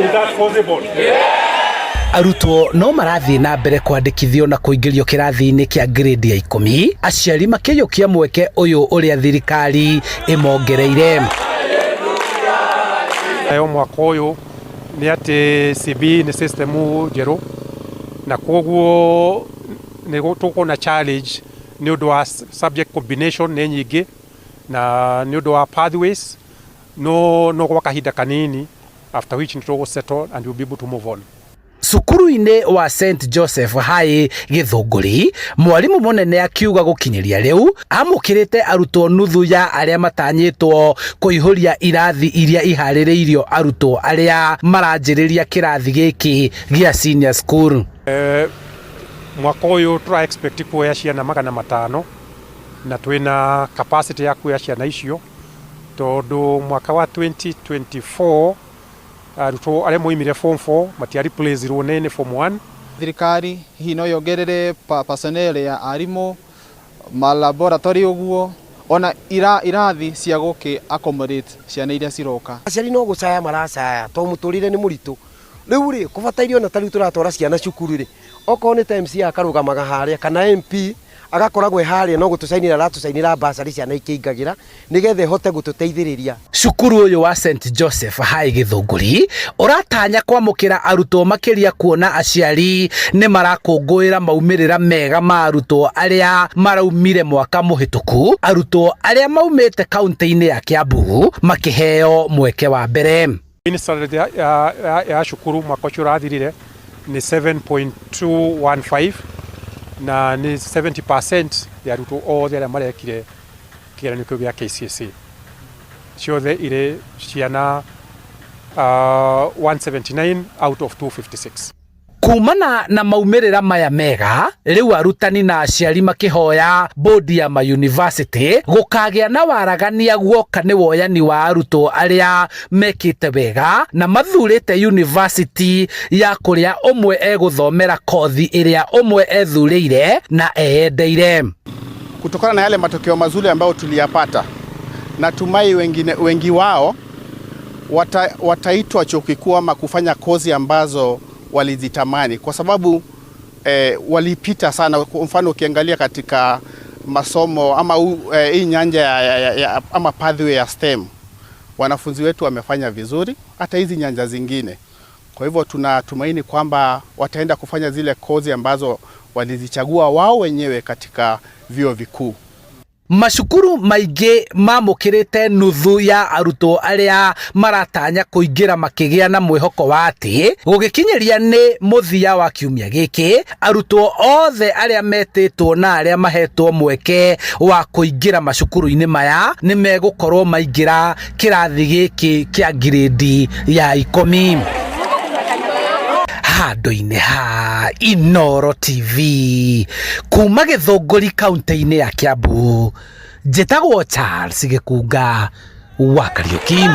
Is that possible? Arutwo no marathie na mbere kwandikithio na kuingĩrio kĩrathi-inĩ kĩa grade ya 10, aciari makĩyũkia mweke ũyũ ũrĩa thirikari ĩmongereire. Ayo mwaka ũyũ nĩ atĩ CB nĩ system njerũ na koguo nĩ tũkona challenge nĩ ũndũ wa subject combination nĩ nyingĩ na nĩ ũndũ wa pathways no kwa kahinda kanini, after which nĩ settle and we'll be able to move on. Cukuru-inĩ wa St Joseph High Gĩthũngũri, mwarimũ mũnene akiuga gũkinyĩria rĩu amũkĩrĩte arutwo nuthu ya arĩa matanyĩtwo kũihũria irathi iria iharĩrĩirio arutwo arĩa maranjĩrĩria kĩrathi gĩkĩ gĩa senior school. Mwaka ũyũ tũra expect kuoya ciana 500 na twĩna capacity ya kuoya ciana icio tondũ mwaka wa 2024 arutwo arĩa moimire form 4 matiari replace nĩ form 1. Thirikari hihi no yongerere personnel ya arimũ, ma laboratory ũguo, ona irathi cia gũkĩ accommodate ciana iria ciroka. Aciari no gũcaya maracaya to mũtũrĩre nĩ mũritũ. Rĩu rĩ kũbatairio na tariũ tũratwara ciana cukuru rĩ, okorwo nĩ MC akarũgamaga harĩa kana MP agakoragwo harĩa no gũtũcainĩra ratũcainĩra basari ciana ikĩingagĩra nĩgetha hote gũtũteithĩrĩria. Cukuru ũyũ wa St Joseph High Gĩthũngũri ũratanya kwamũkĩra arutwo makĩria kuona aciari nĩ marakũngũĩra maumĩrĩra mega ma arutwo arĩa maraumire mwaka mũhĩtũku, arutwo arĩa maumĩte kaunti-inĩ ya Kiambu makĩheo mweke wa mbere. Minister ya cukuru mwaka ũcio ũrathirire nĩ 7.215 na ni 70% ya arutwo othe arĩa marekire kĩgeranio kĩu gĩa KCSE ciothe irĩ ciana 179 out of 256. Kumana na maumĩrĩra maya mega, rĩu arutani na aciari makĩhoya bodi ya mayunivasĩtĩ gũkagĩa na waragania guoka nĩ woyani wa arutwo arĩa mekĩte wega na mathurĩte yunivasĩtĩ ya kũrĩa ũmwe egũthomera kothi ĩrĩa ũmwe ethurĩire na eyendeire. Kutokana na yale matokeo mazuri ambayo tuliyapata, natumai wengi wao wataitwa chuo kikuu ama kufanya kozi ambazo walizitamani kwa sababu walipita sana. Kwa mfano ukiangalia katika masomo ama hii nyanja ama pathway ya STEM, wanafunzi wetu wamefanya vizuri hata hizi nyanja zingine. Kwa hivyo tunatumaini kwamba wataenda kufanya zile kozi ambazo walizichagua wao wenyewe katika vyuo vikuu. Macukuru maingĩ mamũkĩrĩte nuthu ya arutwo arĩa maratanya kũingĩra makĩgĩa na mwĩhoko wa atĩ gũgĩkinyĩria nĩ mũthia wa kiumia gĩkĩ, arutwo othe arĩa metĩtwo na arĩa mahetwo mweke wa kũingĩra macukuru-inĩ maya nĩ megũkorwo maingĩra kĩrathi gĩkĩ kĩa grade ya 10. Handũ-inĩ ha Inooro TV kuma Gĩthũngũri kaunti-inĩ ya Kiambu, njĩtagwo Charles Gĩkunga wa Kariũki.